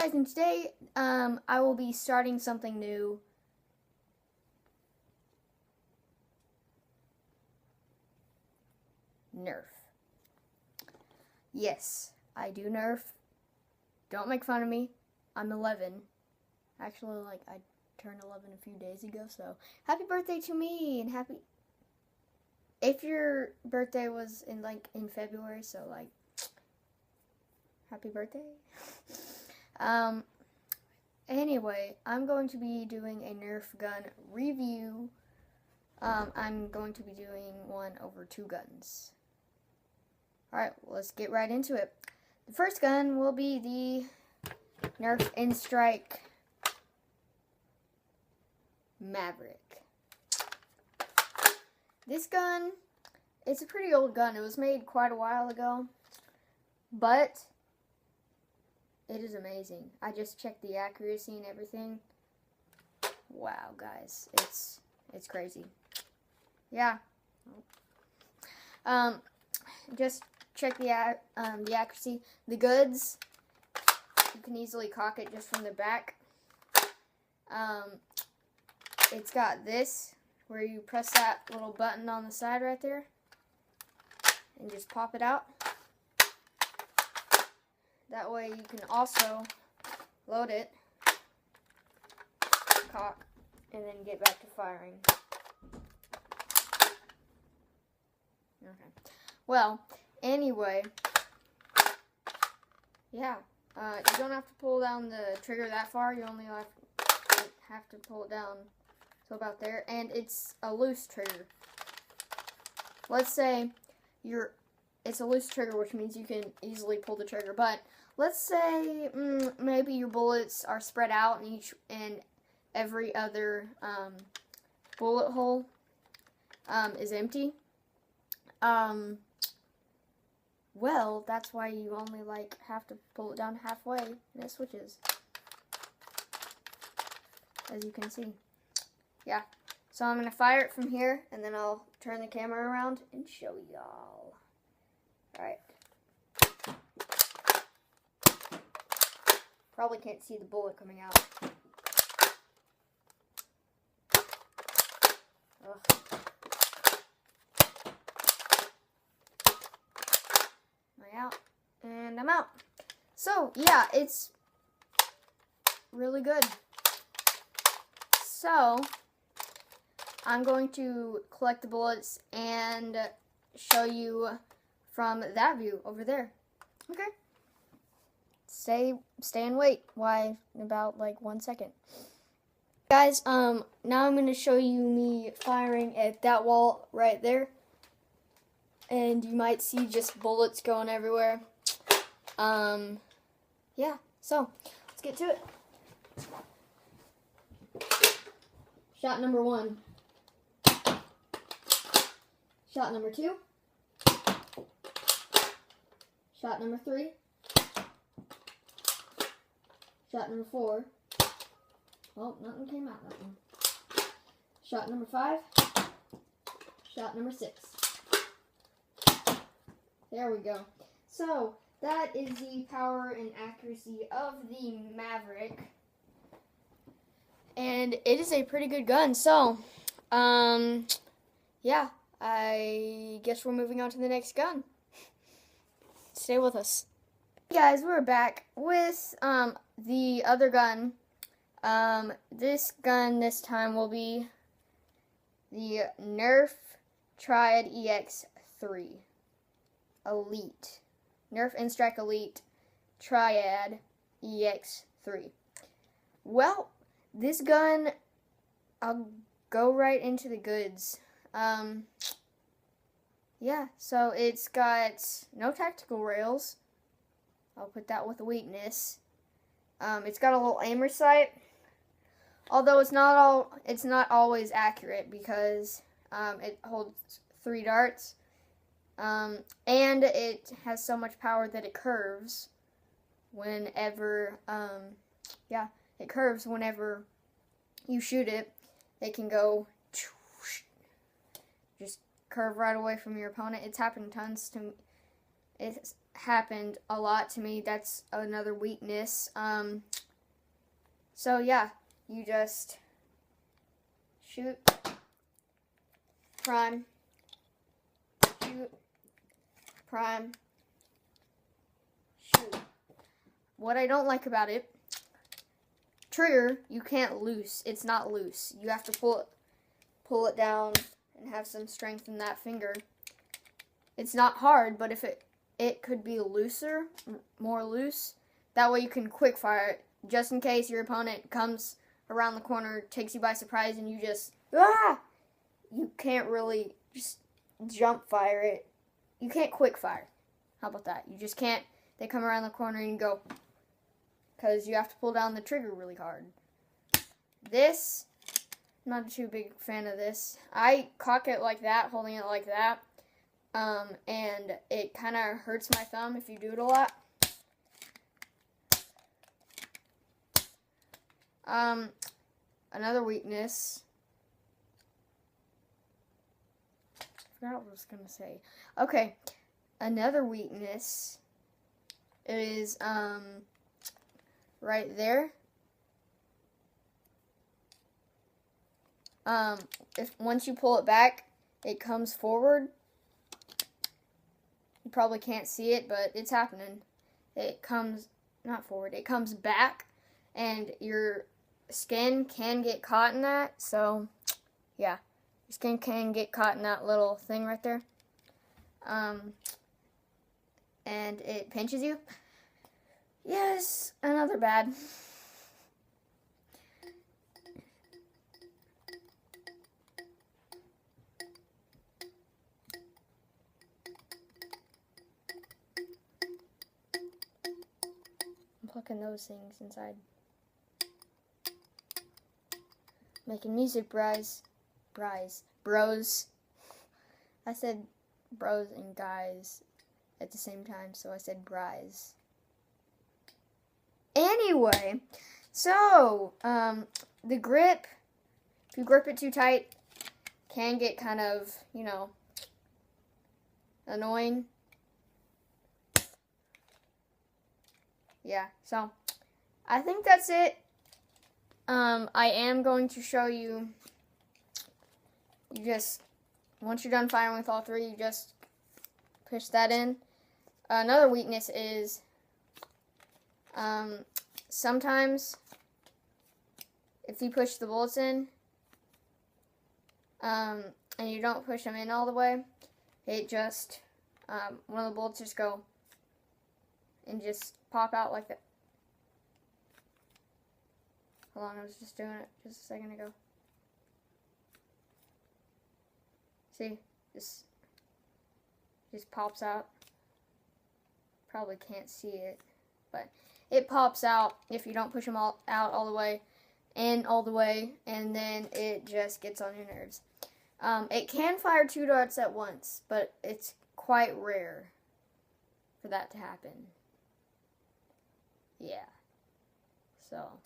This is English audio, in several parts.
Guys, and today I will be starting something new. Nerf. Yes, I do Nerf. Don't make fun of me. I'm 11. Actually, I turned 11 a few days ago, so happy birthday to me, and happy... If your birthday was in February, so happy birthday. Anyway, I'm going to be doing a Nerf gun review. I'm going to be doing one over 2 guns. Alright, let's get right into it. The first gun will be the Nerf N-Strike Maverick. This gun, it's a pretty old gun. It was made quite a while ago, but it is amazing. I just checked the accuracy and everything. Wow, guys, it's crazy. Yeah. Just check the accuracy. The goods, you can easily cock it just from the back. It's got this, where you press that little button on the side right there, and just pop it out. That way you can also load it, cock, and then get back to firing. Okay. Well, anyway, yeah, you don't have to pull down the trigger that far. You only have to pull it down to about there, and it's a loose trigger. Let's say it's a loose trigger, which means you can easily pull the trigger, but let's say maybe your bullets are spread out and every other bullet hole is empty. Well, that's why you only have to pull it down halfway and it switches, as you can see. Yeah, so I'm gonna fire it from here, and then I'll turn the camera around and show y'all. Alright. Probably can't see the bullet coming out. Ugh. Out, and I'm out. So yeah, it's really good. So I'm going to collect the bullets and show you from that view over there. Okay. Stay and wait. Why? About 1 second. Guys, now I'm going to show you me firing at that wall right there. And you might see just bullets going everywhere. Yeah, so let's get to it. Shot number 1. Shot number 2. Shot number 3. Shot number 4. Oh, nothing came out that one. Shot number 5. Shot number 6. There we go. So, that is the power and accuracy of the Maverick. And it is a pretty good gun. So, yeah, I guess we're moving on to the next gun. Stay with us. Hey guys, we're back with the other gun. This gun this time will be the Nerf Triad EX3. Elite. Nerf N-Strike Elite Triad EX3. Well, this gun, I'll go right into the goods. Yeah, so it's got no tactical rails. I'll put that with a weakness. It's got a little aimer sight. Although it's not always accurate because it holds 3 darts. And it has so much power that it curves whenever, it curves whenever you shoot it. It can go, just curve right away from your opponent. It's happened tons to me. It happened a lot to me. That's another weakness. So yeah, you just shoot, prime, shoot, prime, shoot. What I don't like about it, trigger, you can't loose. It's not loose. You have to pull it down and have some strength in that finger. It's not hard, but if it could be looser, more loose, that way you can quick fire it, just in case your opponent comes around the corner, takes you by surprise, and you just, you can't really just jump fire it. You can't quick fire. How about that? You just can't, they come around the corner and you go, because you have to pull down the trigger really hard. This, I'm not too big fan of this. I cock it like that, holding it like that, and it kind of hurts my thumb if you do it a lot. Another weakness. I forgot what I was going to say. Okay, another weakness is, right there. If once you pull it back, it comes forward. You probably can't see it, but it's happening. It comes, not forward, it comes back, and your skin can get caught in that. So, yeah, your skin can get caught in that little thing right there. And it pinches you. Yes, another bad. I'm plucking those things inside. Making music, bros. I said bros and guys at the same time, so I said bries. Anyway, so, the grip, if you grip it too tight, can get kind of, you know, annoying. Yeah, so, I think that's it. I am going to show you, once you're done firing with all three, you just push that in. Another weakness is, sometimes, if you push the bullets in, and you don't push them in all the way, it just, one of the bullets just go, and just pop out like that. Hold on, I was just doing it just a second ago. See, this just pops out. Probably can't see it, but it pops out if you don't push them out all the way, and then it just gets on your nerves. It can fire 2 darts at once, but it's quite rare for that to happen. Yeah. So,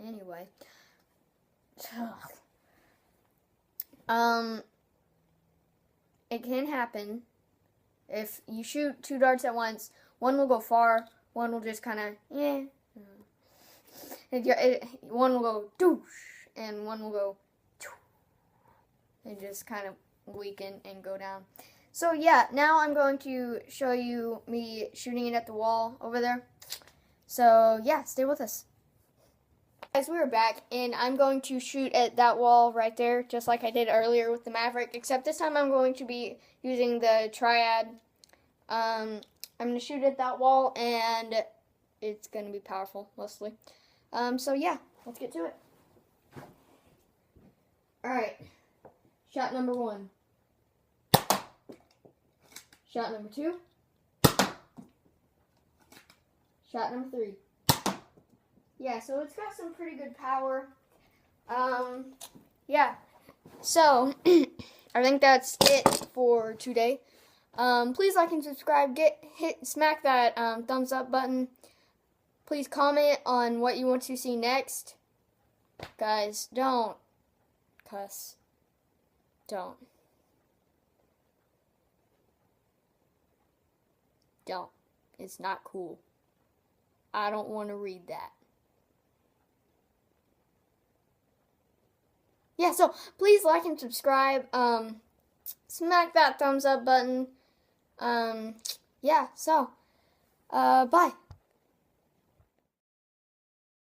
anyway. It can happen. If you shoot 2 darts at once, one will go far, one will just kind of, one will go doosh, and one will go and just kind of weaken and go down. So yeah, now I'm going to show you me shooting it at the wall over there. So yeah, stay with us. Guys, we're back, and I'm going to shoot at that wall right there, just like I did earlier with the Maverick, except this time I'm going to be using the Triad. I'm going to shoot at that wall, and it's going to be powerful, mostly. So yeah, let's get to it. Alright, shot number 1. Shot number 2. Shot number 3. Yeah, so it's got some pretty good power. Yeah. So, I think that's it for today. Please like and subscribe. Smack that thumbs up button. Please comment on what you want to see next. Guys, don't cuss. Don't. Don't. It's not cool. I don't want to read that. Yeah, so please like and subscribe. Smack that thumbs up button. Yeah, so, bye.